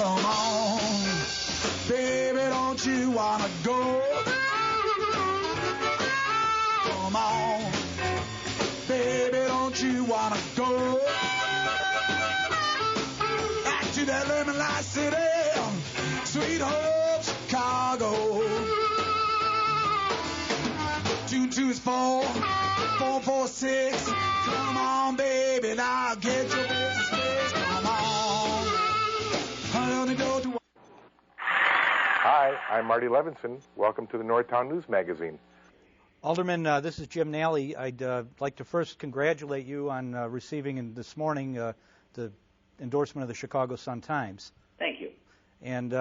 Come on, baby, don't you wanna go? Come on, baby, don't you wanna go? Back to that lemon light city, sweet home Chicago. 2 is 4, 4 4 6. Come on, baby, now get your business fixed. Come on, honey, don't you. Hi, I'm Marty Levinson. Welcome to the Northtown News Magazine. Alderman, this is Jim Nally. I'd like to first congratulate you on receiving this morning the endorsement of the Chicago Sun-Times. Thank you. And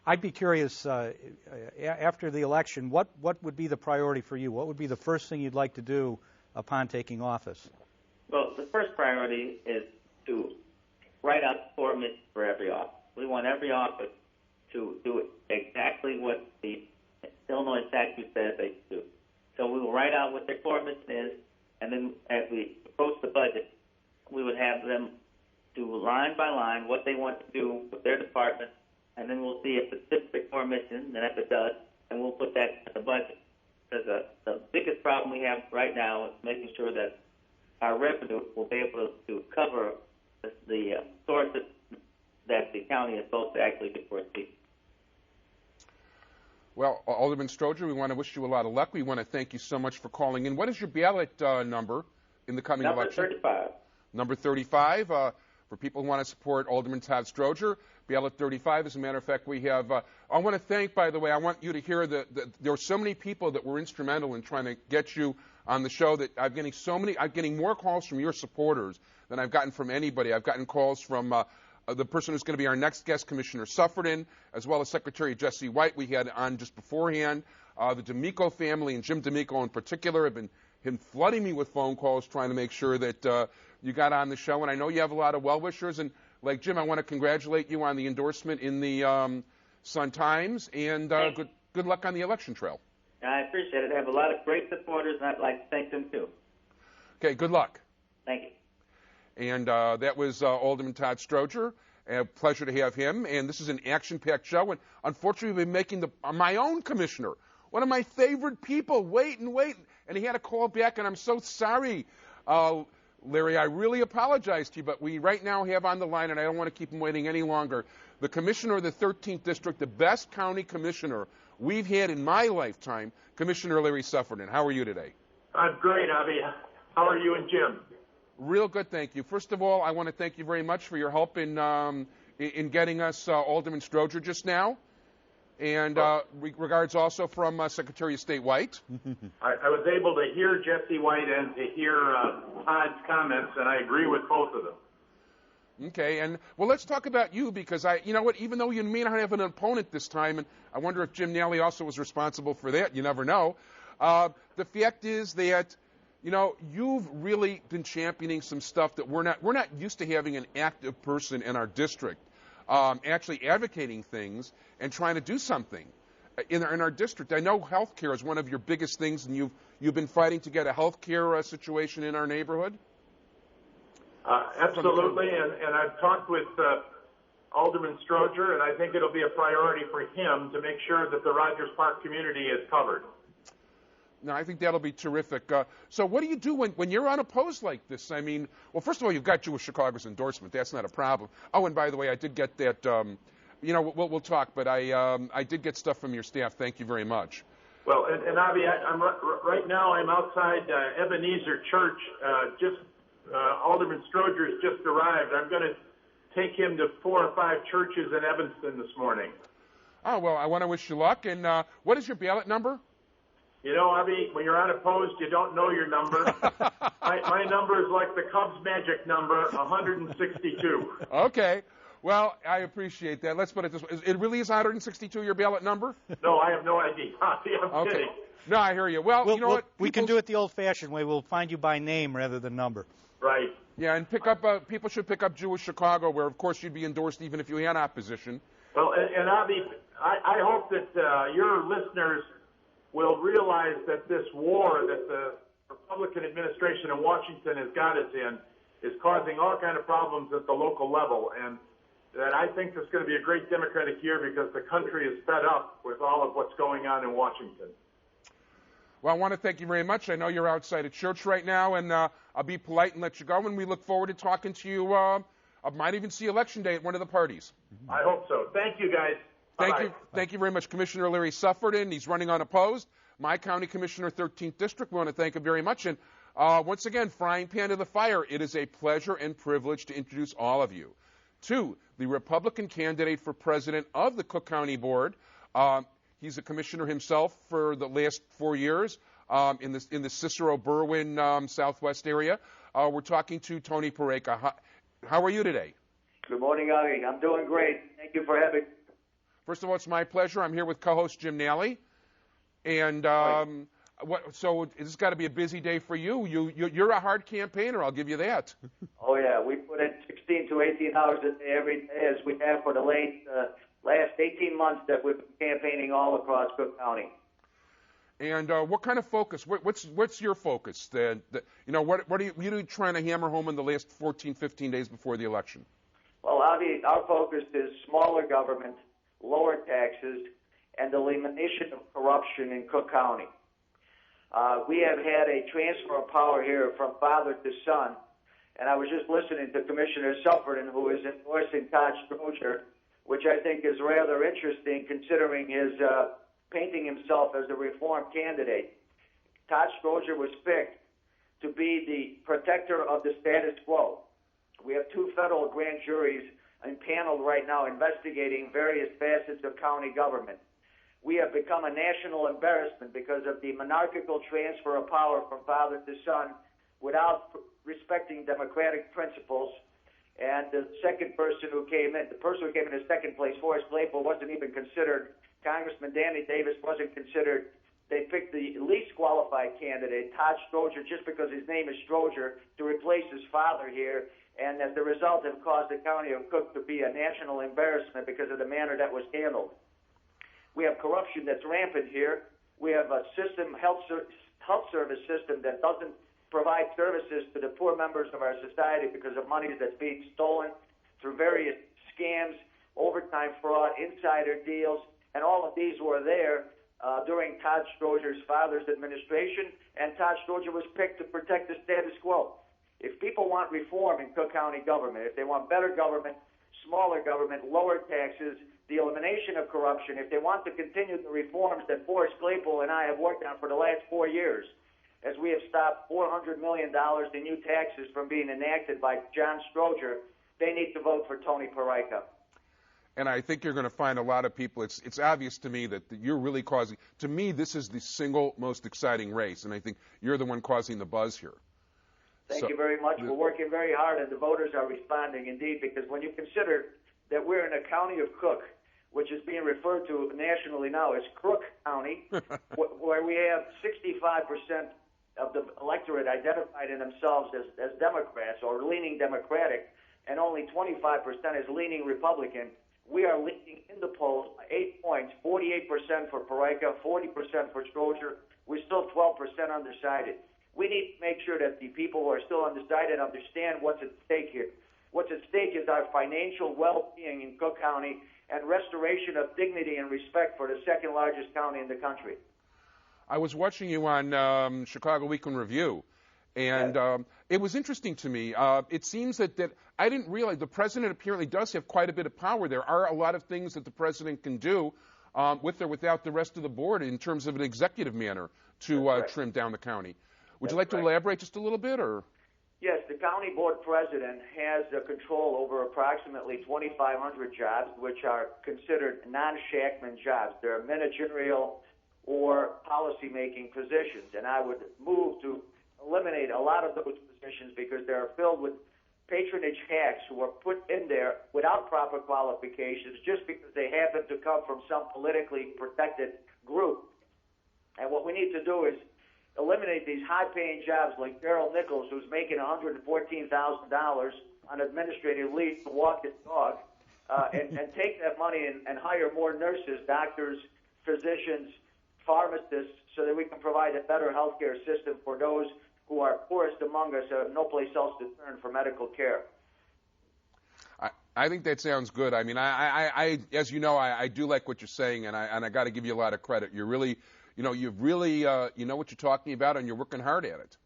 I'd be curious, after the election, what would be the priority for you? What would be the first thing you'd like to do upon taking office? Well, the first priority is to write out 4 missions for every office. We want every office to do exactly what the Illinois statute says they do. So we will write out what their 4 mission is, and then as we approach the budget, we would have them do line by line what they want to do with their department, and then we'll see if it fits the core mission, and if it does, then we'll put that in the budget. Because the biggest problem we have right now is making sure that our revenue will be able to cover the sources that the county is supposed to actually do for its people. Well, Alderman Stroger, we want to wish you a lot of luck. We want to thank you so much for calling in. What is your ballot number in the coming election? Number 35. Number 35. For people who want to support Alderman Todd Stroger, ballot 35. As a matter of fact, we have, I want to thank, by the way, I want you to hear that there were so many people that were instrumental in trying to get you on the show that I'm getting more calls from your supporters than I've gotten from anybody. I've gotten calls from the person who's going to be our next guest, Commissioner Suffredin, as well as Secretary Jesse White we had on just beforehand. The D'Amico family, and Jim D'Amico in particular, have been flooding me with phone calls trying to make sure that you got on the show. And I know you have a lot of well-wishers. And like Jim, I want to congratulate you on the endorsement in the Sun-Times, and good luck on the election trail. I appreciate it. I have a lot of great supporters, and I'd like to thank them, too. Okay, good luck. Thank you. And that was Alderman Todd Stroger. A pleasure to have him. And this is an action-packed show. And unfortunately, we've been making my own commissioner, one of my favorite people, wait. And he had a call back, and I'm so sorry, Larry. I really apologize to you, but we right now have on the line, and I don't want to keep him waiting any longer, the commissioner of the 13th District, the best county commissioner we've had in my lifetime, Commissioner Larry Suffredin. How are you today? I'm great, Avi. How are you and Jim? Real good, thank you. First of all, I want to thank you very much for your help in getting us Alderman Stroger just now. And regards also from Secretary of State White. I was able to hear Jesse White and to hear Todd's comments, and I agree with both of them. Okay, and well, let's talk about you, because you know what, even though you may not have an opponent this time, and I wonder if Jim Nally also was responsible for that, you never know. The fact is that, you know, you've really been championing some stuff that we're not used to having an active person in our district actually advocating things and trying to do something in our district. I know health care is one of your biggest things, and you've been fighting to get a health care situation in our neighborhood. Absolutely, and I've talked with Alderman Stroger, and I think it'll be a priority for him to make sure that the Rogers Park community is covered. No, I think that'll be terrific. So what do you do when you're unopposed like this? I mean, well, first of all, you've got Jewish Chicago's endorsement. That's not a problem. Oh, and by the way, I did get that, you know, we'll talk, but I did get stuff from your staff. Thank you very much. Well, and Avi, right now I'm outside Ebenezer Church. Alderman Stroger's just arrived. I'm going to take him to 4 or 5 churches in Evanston this morning. Oh, well, I want to wish you luck. And what is your ballot number? You know, Avi, when you're unopposed, you don't know your number. my number is like the Cubs' magic number, 162. Okay. Well, I appreciate that. Let's put it this way. It really is 162, your ballot number? No, I have no idea. I'm kidding. No, I hear you. Well, you know what? We can do it the old-fashioned way. We'll find you by name rather than number. Right. Yeah, and pick up. People should pick up Jewish Chicago, where, of course, you'd be endorsed even if you had opposition. Well, and Avi, I hope that your listeners will realize that this war that the Republican administration in Washington has got us in is causing all kind of problems at the local level. And that I think this is going to be a great Democratic year because the country is fed up with all of what's going on in Washington. Well, I want to thank you very much. I know you're outside of church right now, and I'll be polite and let you go, and we look forward to talking to you. I might even see Election Day at one of the parties. I hope so. Thank you, guys. Thank you very much, Commissioner Larry Suffredin. He's running unopposed. My county commissioner, 13th District. We want to thank him very much. And once again, frying pan to the fire, it is a pleasure and privilege to introduce all of you to the Republican candidate for president of the Cook County Board. He's a commissioner himself for the last 4 years in the Cicero-Berwyn Southwest area. We're talking to Tony Peraica. How are you today? Good morning, Avi. I'm doing great. Thank you for having me. First of all, it's my pleasure. I'm here with co-host Jim Nally. And so this has got to be a busy day for you. You're a hard campaigner, I'll give you that. Oh, yeah. We put in 16 to 18 hours a day every day as we have for the last 18 months that we've been campaigning all across Cook County. And what kind of focus? What's your focus? What are you trying to hammer home in the last 14, 15 days before the election? Well, Avi, our focus is smaller government, lower taxes, and the elimination of corruption in Cook County. We have had a transfer of power here from father to son, and I was just listening to Commissioner Suffredin, who is endorsing Todd Stroger, which I think is rather interesting considering his painting himself as a reform candidate. Todd Stroger was picked to be the protector of the status quo. We have 2 federal grand juries impaneled right now investigating various facets of county government. We have become a national embarrassment because of the monarchical transfer of power from father to son without respecting democratic principles. And the person who came in second place, Forrest Claypool, wasn't even considered. Congressman Danny Davis wasn't considered. They picked the least qualified candidate, Todd Stroger, just because his name is Stroger, to replace his father here. And as a result, have caused the county of Cook to be a national embarrassment because of the manner that was handled. We have corruption that's rampant here. We have a health service system that doesn't provide services to the poor members of our society because of money that's being stolen through various scams, overtime fraud, insider deals, and all of these were there during Todd Stroger's father's administration, and Todd Stroger was picked to protect the status quo. If people want reform in Cook County government, if they want better government, smaller government, lower taxes, the elimination of corruption, if they want to continue the reforms that Forrest Claypool and I have worked on for the last 4 years, as we have stopped $400 million in new taxes from being enacted by John Stroger, they need to vote for Tony Peraica. And I think you're going to find a lot of people, it's obvious to me that you're really causing, to me, this is the single most exciting race, and I think you're the one causing the buzz here. Thank you very much. We're working very hard, and the voters are responding indeed, because when you consider that we're in a county of Cook, which is being referred to nationally now as Crook County, where we have 65% of the electorate identified in themselves as Democrats or leaning Democratic, and only 25% is leaning Republican. We are leading in the polls by 8 points, 48% for Peraica, 40% for Stroger. We're still 12% undecided. We need to make sure that the people who are still undecided understand what's at stake here. What's at stake is our financial well-being in Cook County and restoration of dignity and respect for the second largest county in the country. I was watching you on Chicago Week in Review, and it was interesting to me. It seems that I didn't realize the president apparently does have quite a bit of power. There are a lot of things that the president can do with or without the rest of the board in terms of an executive manner to trim down the county. Would you like to elaborate just a little bit, or? Yes, the county board president has control over approximately 2,500 jobs, which are considered non-Shackman jobs. They're managerial or policy-making positions, and I would move to eliminate a lot of those positions because they're filled with patronage hacks who are put in there without proper qualifications just because they happen to come from some politically protected group. And what we need to do is eliminate these high-paying jobs like Daryl Nichols, who's making $114,000 on administrative leave to walk his dog, and take that money and hire more nurses, doctors, physicians, pharmacists, so that we can provide a better health care system for those who are poorest among us, have no place else to turn for medical care. I think that sounds good. I mean, I as you know, I do like what you're saying, and I got to give you a lot of credit. You're really, you know you know what you're talking about, and you're working hard at it.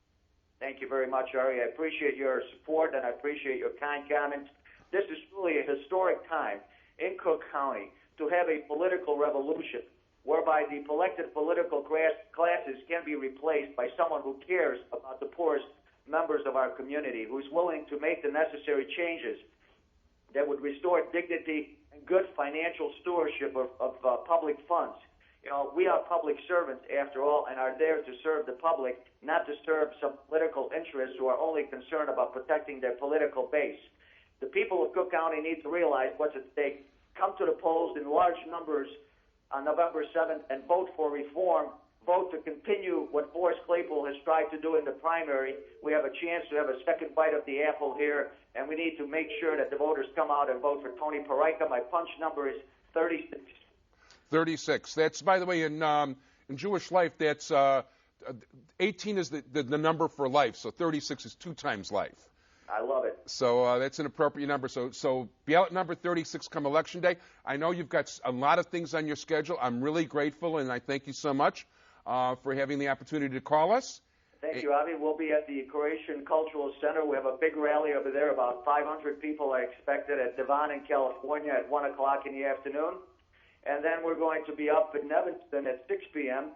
Thank you very much, Ari. I appreciate your support, and I appreciate your kind comments. This is really a historic time in Cook County to have a political revolution whereby the elected political classes can be replaced by someone who cares about the poorest members of our community, who's willing to make the necessary changes that would restore dignity and good financial stewardship of public funds. You know, we are public servants, after all, and are there to serve the public, not to serve some political interests who are only concerned about protecting their political base. The people of Cook County need to realize what's at stake. Come to the polls in large numbers on November 7th and vote for reform. Vote to continue what Forrest Claypool has tried to do in the primary. We have a chance to have a second bite of the apple here, and we need to make sure that the voters come out and vote for Tony Peraica. My punch number is 36. 36. That's, by the way, in Jewish life, that's 18 is the number for life, so 36 is 2 times life. I love it. So that's an appropriate number. So ballot number 36 come Election Day. I know you've got a lot of things on your schedule. I'm really grateful, and I thank you so much for having the opportunity to call us. Thank you, Avi. We'll be at the Croatian Cultural Center. We have a big rally over there. About 500 people are expected at Devon in California at 1 o'clock in the afternoon. And then we're going to be up in Evanston at 6 p.m.,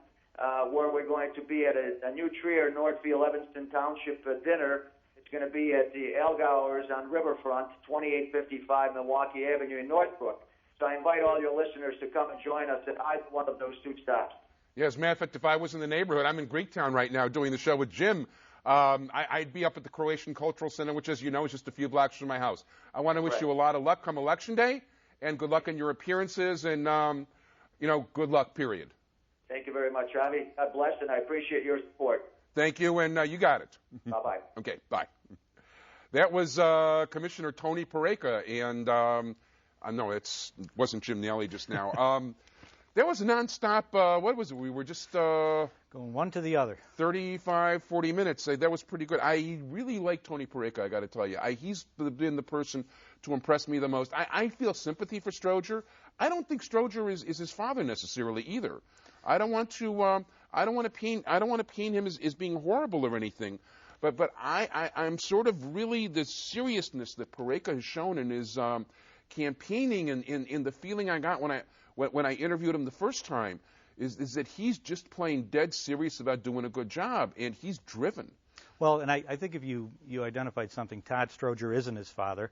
where we're going to be at a new Trier Northfield Evanston Township dinner. It's going to be at the Elgowers on Riverfront, 2855 Milwaukee Avenue in Northbrook. So I invite all your listeners to come and join us at either one of those 2 stops. Yeah, as a matter of fact, if I was in the neighborhood, I'm in Greektown right now doing the show with Jim. I'd be up at the Croatian Cultural Center, which, as you know, is just a few blocks from my house. I want to wish you a lot of luck come Election Day, and good luck in your appearances, and, good luck, period. Thank you very much, Avi. God bless, and I appreciate your support. Thank you, and you got it. Bye-bye. Okay, bye. That was Commissioner Tony Peraica, and no, it wasn't Jim Nally just now. That was a nonstop, what was it? We were just going one to the other. 35, 40 minutes. That was pretty good. I really like Tony Peraica, I got to tell you. He's been the person to impress me the most. I feel sympathy for Stroger. I don't think Stroger is his father necessarily either. I don't want to paint him as being horrible or anything. But I'm sort of really the seriousness that Peraica has shown in his campaigning, and in the feeling I got when I interviewed him the first time is that he's just plain dead serious about doing a good job, and he's driven. Well, and I think if you identified something, Todd Stroger isn't his father,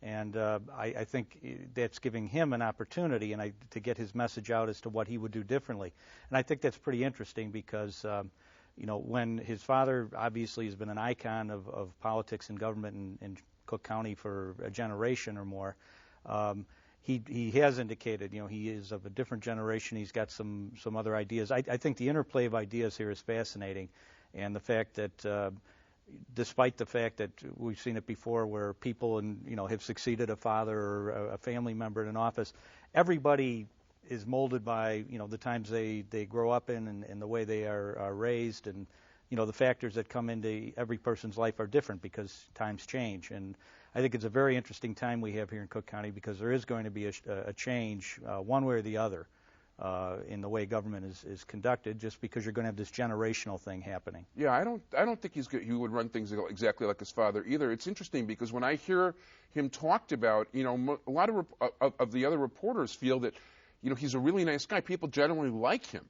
and I think that's giving him an opportunity to get his message out as to what he would do differently. And I think that's pretty interesting because, when his father obviously has been an icon of politics and government in Cook County for a generation or more, he has indicated, he is of a different generation. He's got some other ideas. I think the interplay of ideas here is fascinating, and the fact that despite the fact that we've seen it before where people have succeeded a father or a family member in an office, everybody is molded by the times they grow up in and the way they are raised, and the factors that come into every person's life are different because times change. And I think it's a very interesting time we have here in Cook County because there is going to be a change one way or the other in the way government is conducted, just because you're going to have this generational thing happening. Yeah, I don't think he would run things exactly like his father either. It's interesting because when I hear him talked about, a lot of the other reporters feel that, he's a really nice guy. People generally like him.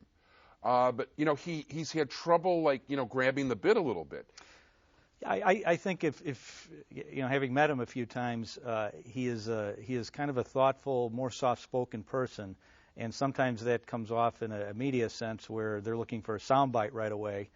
But he's had trouble grabbing the bit a little bit. I think if having met him a few times, he is kind of a thoughtful, more soft-spoken person, and sometimes that comes off in a media sense where they're looking for a soundbite right away,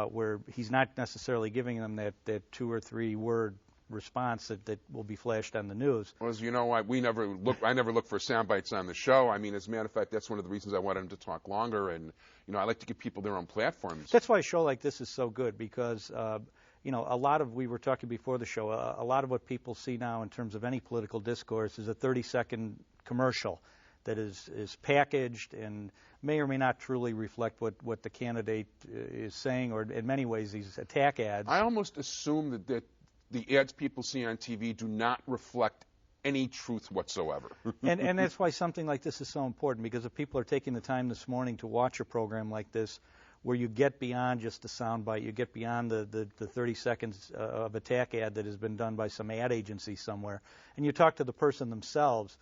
where he's not necessarily giving them that 2 or 3 word response that will be flashed on the news. Well, as you know, I never look for sound bites on the show. I mean, as a matter of fact, that's one of the reasons I wanted him to talk longer, and I like to give people their own platforms. That's why a show like this is so good, because a lot of, we were talking before the show, a lot of what people see now in terms of any political discourse is a 30-second commercial that is packaged and may or may not truly reflect what the candidate is saying, or in many ways these attack ads. I almost assume that the ads people see on TV do not reflect any truth whatsoever. and that's why something like this is so important, because if people are taking the time this morning to watch a program like this, where you get beyond just the soundbite, you get beyond the 30 seconds of attack ad that has been done by some ad agency somewhere, and you talk to the person themselves,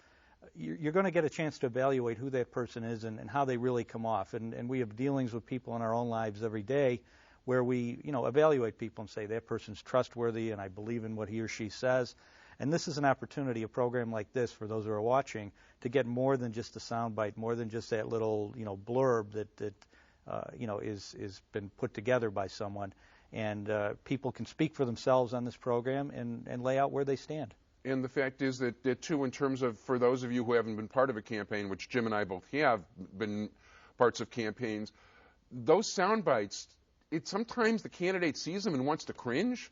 you're going to get a chance to evaluate who that person is and how they really come off. And we have dealings with people in our own lives every day where we, evaluate people and say, that person's trustworthy and I believe in what he or she says. And this is an opportunity, a program like this, for those who are watching, to get more than just a soundbite, more than just that little, blurb that is been put together by someone. And people can speak for themselves on this program and lay out where they stand. And the fact is that, too, in terms of, for those of you who haven't been part of a campaign, which Jim and I both have been parts of campaigns, those sound bites, sometimes the candidate sees them and wants to cringe,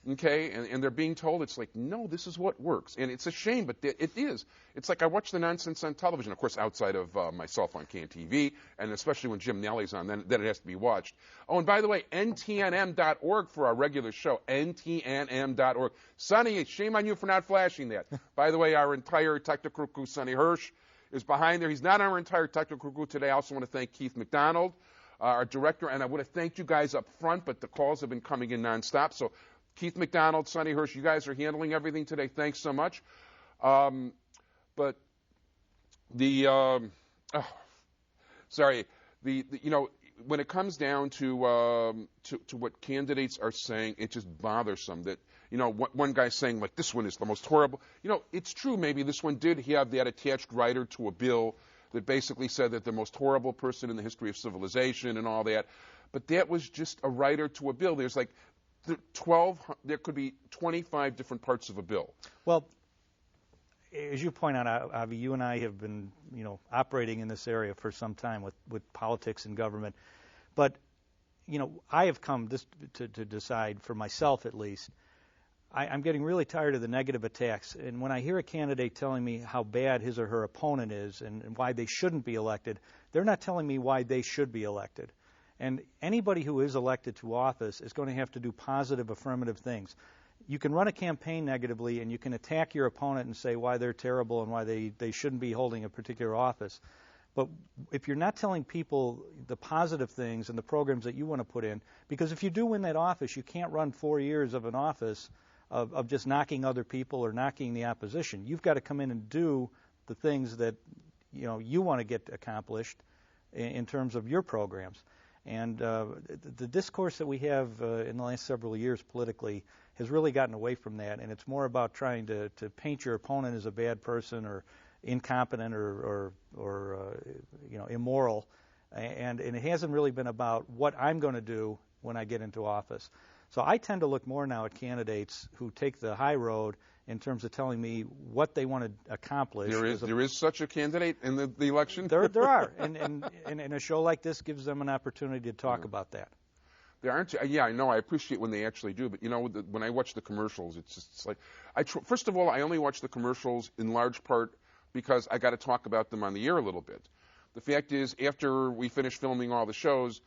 okay? And they're being told, it's like, no, this is what works. And it's a shame, but it is. It's like I watch the nonsense on television, of course, outside of myself on CanTV, and especially when Jim Nally's on, then it has to be watched. Oh, and by the way, ntnm.org for our regular show, ntnm.org. Sonny, shame on you for not flashing that. By the way, our entire technical crew, Sonny Hirsch, is behind there. He's not our entire technical crew today. I also want to thank Keith McDonald, our director, and I would have thanked you guys up front, but the calls have been coming in nonstop. So Keith McDonald, Sonny Hirsch, you guys are handling everything today. Thanks so much. But when it comes down to what candidates are saying, it just bothers them that, one guy's saying, like, this one is the most horrible. It's true, maybe this one did have that attached rider to a bill that basically said that the most horrible person in the history of civilization and all that. But that was just a rider to a bill. There's like there could be 25 different parts of a bill. Well, as you point out, Avi, you and I have been, operating in this area for some time with politics and government. But, I have come to decide, for myself at least, I'm getting really tired of the negative attacks. And when I hear a candidate telling me how bad his or her opponent is and why they shouldn't be elected, they're not telling me why they should be elected. And anybody who is elected to office is going to have to do positive, affirmative things. You can run a campaign negatively, and you can attack your opponent and say why they're terrible and why they shouldn't be holding a particular office. But if you're not telling people the positive things and the programs that you want to put in, because if you do win that office, you can't run 4 years of an office of just knocking other people or knocking the opposition. You've got to come in and do the things that you want to get accomplished in terms of your programs. And the discourse that we have in the last several years politically has really gotten away from that, and it's more about trying to paint your opponent as a bad person or incompetent or immoral, and it hasn't really been about what I'm going to do when I get into office. So I tend to look more now at candidates who take the high road in terms of telling me what they want to accomplish. There is such a candidate in the election? There are. And a show like this gives them an opportunity to talk about that. There aren't. Yeah, I know. I appreciate when they actually do. But, when I watch the commercials, it's like, first of all, I only watch the commercials in large part because I got to talk about them on the air a little bit. The fact is, after we finish filming all the shows,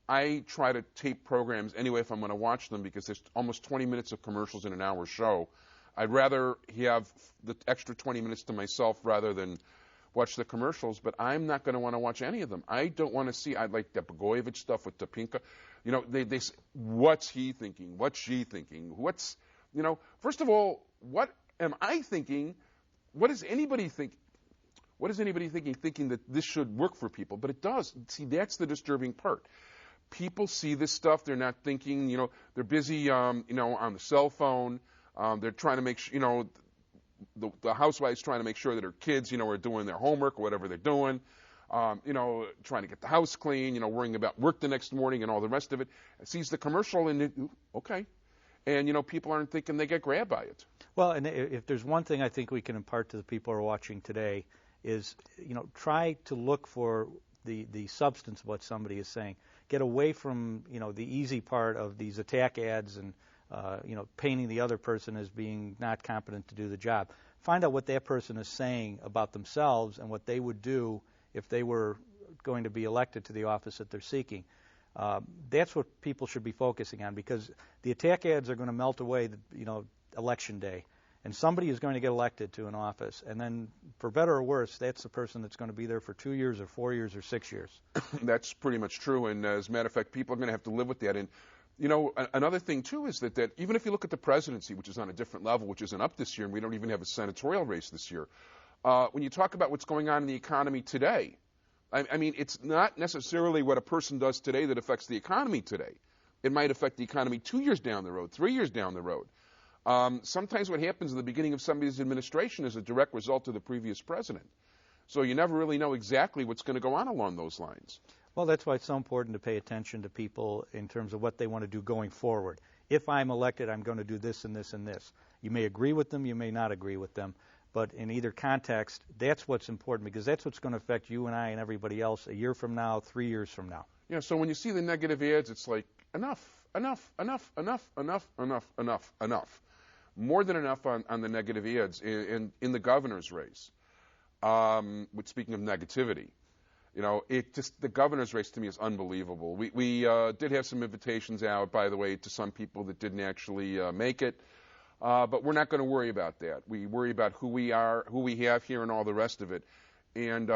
I try to tape programs anyway if I'm going to watch them, because there's almost 20 minutes of commercials in an hour show. I'd rather have the extra 20 minutes to myself rather than watch the commercials, but I'm not going to want to watch any of them. I don't want to see, I like the Blagojevich stuff with Topinka. They say, what's he thinking? What's she thinking? First of all, what am I thinking? What is anybody thinking? What is anybody thinking that this should work for people? But it does. See, that's the disturbing part. People see this stuff. They're not thinking, they're busy, on the cell phone. They're trying to make sure, the housewife's trying to make sure that her kids, are doing their homework or whatever they're doing. Trying to get the house clean, worrying about work the next morning and all the rest of it. Sees the commercial and okay. And, people aren't thinking they get grabbed by it. Well, and if there's one thing I think we can impart to the people who are watching today is, try to look for the substance of what somebody is saying. Get away from, the easy part of these attack ads and, painting the other person as being not competent to do the job. Find out what that person is saying about themselves and what they would do if they were going to be elected to the office that they're seeking. That's what people should be focusing on, because the attack ads are going to melt away, election day. And somebody is going to get elected to an office, and then, for better or worse, that's the person that's going to be there for 2 years or 4 years or 6 years. That's pretty much true, and as a matter of fact, people are going to have to live with that. And, you know, another thing, too, is that even if you look at the presidency, which is on a different level, which isn't up this year, and we don't even have a senatorial race this year, when you talk about what's going on in the economy today, I mean, it's not necessarily what a person does today that affects the economy today. It might affect the economy 2 years down the road, 3 years down the road. Sometimes what happens in the beginning of somebody's administration is a direct result of the previous president. So you never really know exactly what's going to go on along those lines. Well, that's why it's so important to pay attention to people in terms of what they want to do going forward. If I'm elected, I'm going to do this and this and this. You may agree with them, you may not agree with them, but in either context, that's what's important, because that's what's going to affect you and I and everybody else a year from now, 3 years from now. Yeah, so when you see the negative ads, it's like, enough, enough, enough, enough, enough, enough, enough, enough. More than enough on the negative ads in the governor's race. Speaking of negativity, you know, the governor's race to me is unbelievable. We did have some invitations out, by the way, to some people that didn't actually make it. But we're not going to worry about that. We worry about who we are, who we have here, and all the rest of it. And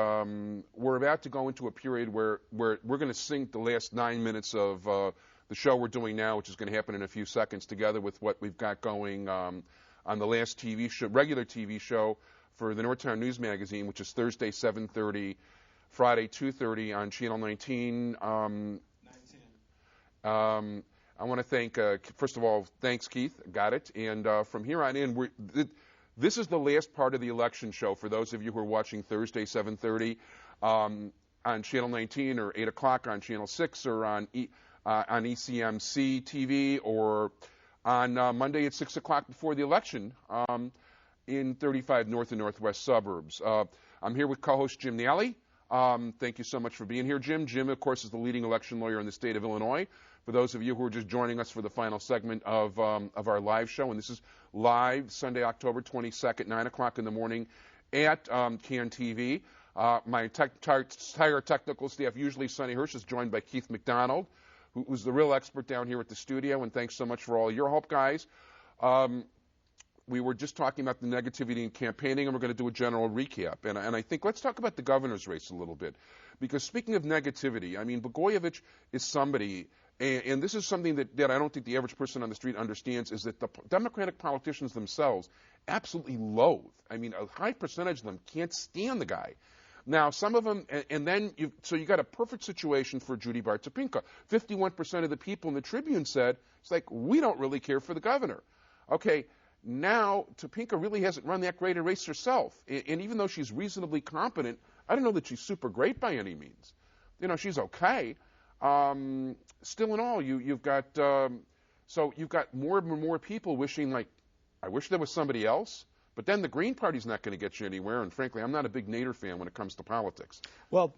we're about to go into a period where we're going to sync the last 9 minutes of the show we're doing now, which is going to happen in a few seconds, together with what we've got going on the last TV show, regular TV show for the Northtown News Magazine, which is Thursday 7:30, Friday 2:30 on Channel 19. 19. I want to thank, first of all, thanks, Keith. Got it. And from here on in, this is the last part of the election show for those of you who are watching Thursday 7:30 on Channel 19 or 8 o'clock on Channel 6 or on ECMC TV or on Monday at 6 o'clock before the election in 35 north and northwest suburbs. I'm here with co-host Jim Nally. Thank you so much for being here, Jim. Jim, of course, is the leading election lawyer in the state of Illinois. For those of you who are just joining us for the final segment of our live show, and this is live Sunday, October 22nd, 9 o'clock in the morning at CAN TV. My entire technical staff, usually Sonny Hirsch, is joined by Keith McDonald, who's the real expert down here at the studio, and thanks so much for all your help, guys. We were just talking about the negativity in campaigning, and we're going to do a general recap. And I think let's talk about the governor's race a little bit. Because speaking of negativity, I mean, Blagojevich is somebody, and this is something that I don't think the average person on the street understands, is that the Democratic politicians themselves absolutely loathe. I mean, a high percentage of them can't stand the guy. Now, some of them, and then you got a perfect situation for Judy Bar-Topinka. 51% of the people in the Tribune said, it's like, we don't really care for the governor. Okay, now Topinka really hasn't run that great a race herself. And even though she's reasonably competent, I don't know that she's super great by any means. You know, she's okay. Still in all, you've got more and more people wishing, like, I wish there was somebody else. But then the Green Party's not going to get you anywhere, and frankly, I'm not a big Nader fan when it comes to politics. Well,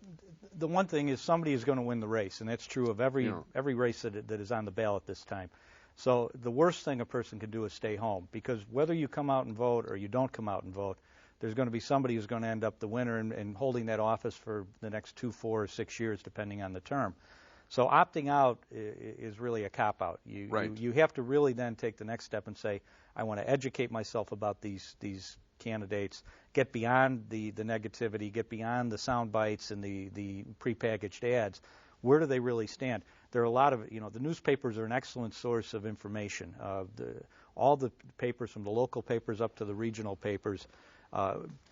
the one thing is somebody is going to win the race, and that's true of every race that is on the ballot this time. So the worst thing a person can do is stay home, because whether you come out and vote or you don't come out and vote, there's going to be somebody who's going to end up the winner and holding that office for the next 2, 4, or 6 years, depending on the term. So opting out is really a cop-out. You have to really then take the next step and say, I want to educate myself about these candidates, get beyond the negativity, get beyond the sound bites and the prepackaged ads. Where do they really stand? There are a lot of, the newspapers are an excellent source of information. All the papers, from the local papers up to the regional papers,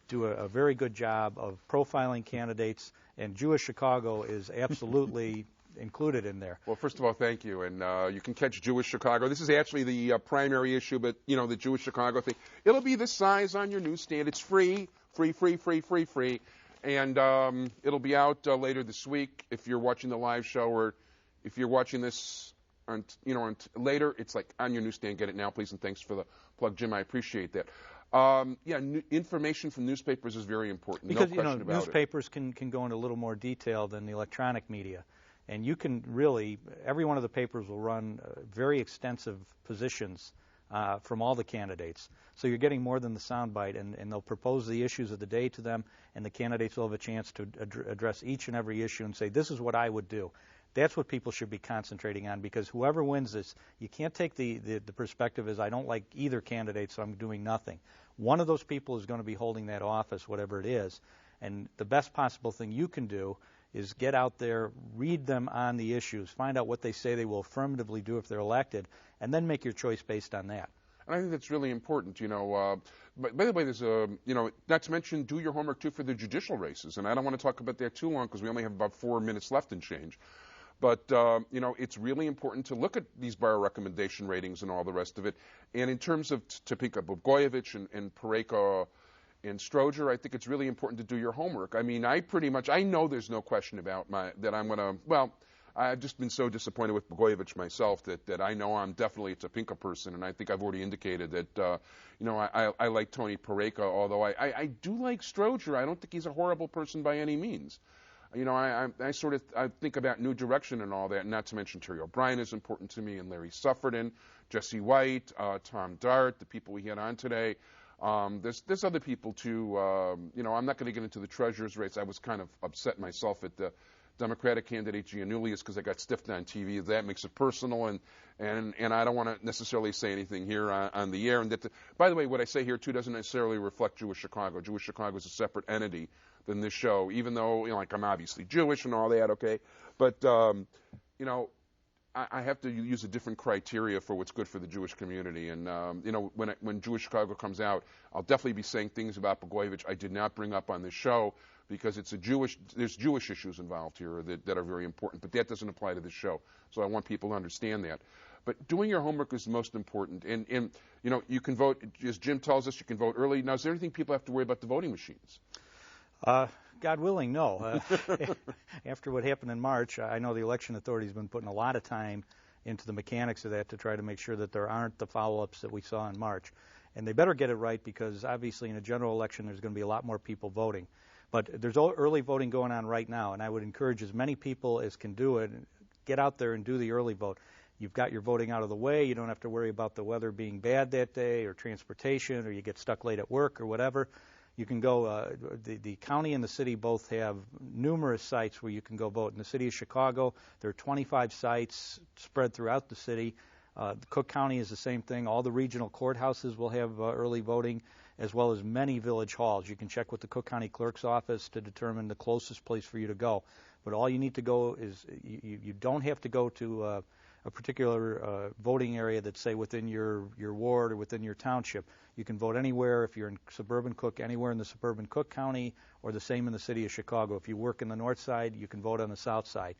do a very good job of profiling candidates, and Jewish Chicago is absolutely included in there. Well, first of all, thank you. And you can catch Jewish Chicago. This is actually the primary issue, but, the Jewish Chicago thing. It'll be this size on your newsstand. It's free. And it'll be out later this week if you're watching the live show, or if you're watching this on later, it's like on your newsstand. Get it now, please, and thanks for the plug, Jim. I appreciate that. Information from newspapers is very important. Because, no question about newspapers can go into a little more detail than the electronic media. And you can really, every one of the papers will run very extensive positions from all the candidates. So you're getting more than the soundbite, and they'll propose the issues of the day to them, and the candidates will have a chance to address each and every issue and say, this is what I would do. That's what people should be concentrating on, because whoever wins this, you can't take the perspective as I don't like either candidate, so I'm doing nothing. One of those people is going to be holding that office, whatever it is, and the best possible thing you can do is get out there, read them on the issues, find out what they say they will affirmatively do if they're elected, and then make your choice based on that. And I think that's really important, But by the way, there's not to mention, do your homework too for the judicial races. And I don't want to talk about that too long because we only have about 4 minutes left and change. But, it's really important to look at these bar recommendation ratings and all the rest of it. And in terms of Topeka, Blagojevich and Peraica and Stroger, I think it's really important to do your homework. I mean, I know there's no question about that I'm going to, I've just been so disappointed with Blagojevich myself that I know I'm definitely a Topeka person, and I think I've already indicated that, I like Tony Peraica, although I do like Stroger. I don't think he's a horrible person by any means. I think about New Direction and all that, not to mention Terry O'Brien is important to me, and Larry Suffredin, Jesse White, Tom Dart, the people we had on today. There's other people too. I'm not going to get into the treasurer's race. I was kind of upset myself at the Democratic candidate Giannoulias because I got stiffed on TV. That makes it personal, and I don't want to necessarily say anything here on the air. And by the way, what I say here too doesn't necessarily reflect Jewish Chicago. Jewish Chicago is a separate entity than this show, even though I'm obviously Jewish and all that. Okay, but I have to use a different criteria for what's good for the Jewish community. And when Jewish Chicago comes out, I'll definitely be saying things about Blagojevich I did not bring up on this show, because there's Jewish issues involved here that are very important, but that doesn't apply to this show. So I want people to understand that. But doing your homework is the most important. And you can vote, as Jim tells us, you can vote early. Now, is there anything people have to worry about the voting machines? God willing, no. After what happened in March, I know the election authority has been putting a lot of time into the mechanics of that to try to make sure that there aren't the follow-ups that we saw in March. And they better get it right, because obviously in a general election there's going to be a lot more people voting. But there's early voting going on right now, and I would encourage as many people as can do it, get out there and do the early vote. You've got your voting out of the way. You don't have to worry about the weather being bad that day, or transportation, or you get stuck late at work or whatever. You can go, the county and the city both have numerous sites where you can go vote. In the city of Chicago, there are 25 sites spread throughout the city. Cook County is the same thing. All the regional courthouses will have early voting, as well as many village halls. You can check with the Cook County Clerk's office to determine the closest place for you to go. But all you need to go is, you don't have to go to a particular voting area that's, say, within your ward or within your township. You can vote anywhere. If you're in suburban Cook, anywhere in the suburban Cook County, or the same in the city of Chicago. If you work in the north side, you can vote on the south side.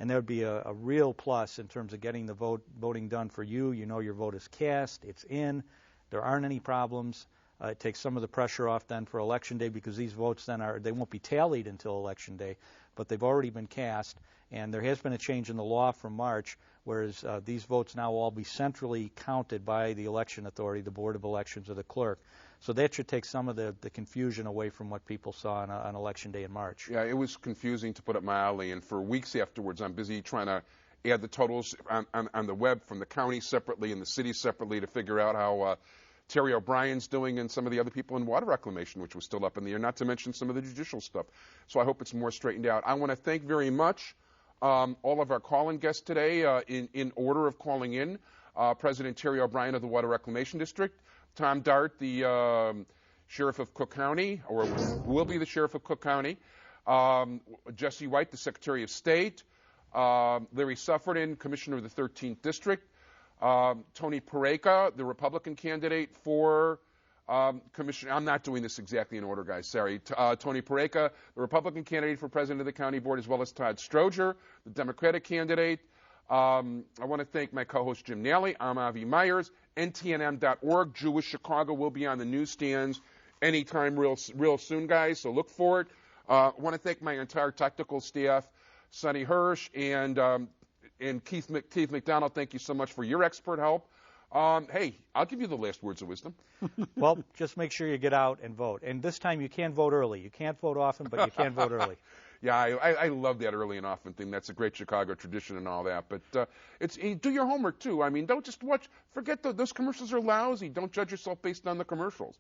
And that would be a real plus in terms of getting the voting done for you. You know your vote is cast, it's in, there aren't any problems. It takes some of the pressure off then for Election Day, because these votes then they won't be tallied until Election Day, but they've already been cast. And there has been a change in the law from March, whereas these votes now will all be centrally counted by the election authority, the Board of Elections, or the clerk. So that should take some of the confusion away from what people saw on Election Day in March. Yeah, it was confusing, to put it mildly, and for weeks afterwards I'm busy trying to add the totals on the web from the county separately and the city separately to figure out how Terry O'Brien's doing and some of the other people in water reclamation, which was still up in the air, not to mention some of the judicial stuff. So I hope it's more straightened out. I want to thank very much all of our call-in guests today in order of calling in. President Terry O'Brien of the Water Reclamation District, Tom Dart, the Sheriff of Cook County, or will be the Sheriff of Cook County, Jesse White, the Secretary of State, Larry Suffredin, Commissioner of the 13th District, Tony Peraica, the Republican candidate for Commissioner. I'm not doing this exactly in order, guys. Sorry. Tony Peraica, the Republican candidate for President of the County Board, as well as Todd Stroger, the Democratic candidate. I want to thank my co-host Jim Nally. I'm Avi Myers. NTNM.org. Jewish Chicago will be on the newsstands anytime real soon, guys, so look for it. I want to thank my entire technical staff, Sonny Hirsch and Keith McDonald. Thank you so much for your expert help. Hey, I'll give you the last words of wisdom. Well, just make sure you get out and vote. And this time you can vote early. You can't vote often, but you can vote early. Yeah, I love that early and often thing. That's a great Chicago tradition and all that. But do your homework, too. I mean, don't just watch. Forget those commercials are lousy. Don't judge yourself based on the commercials.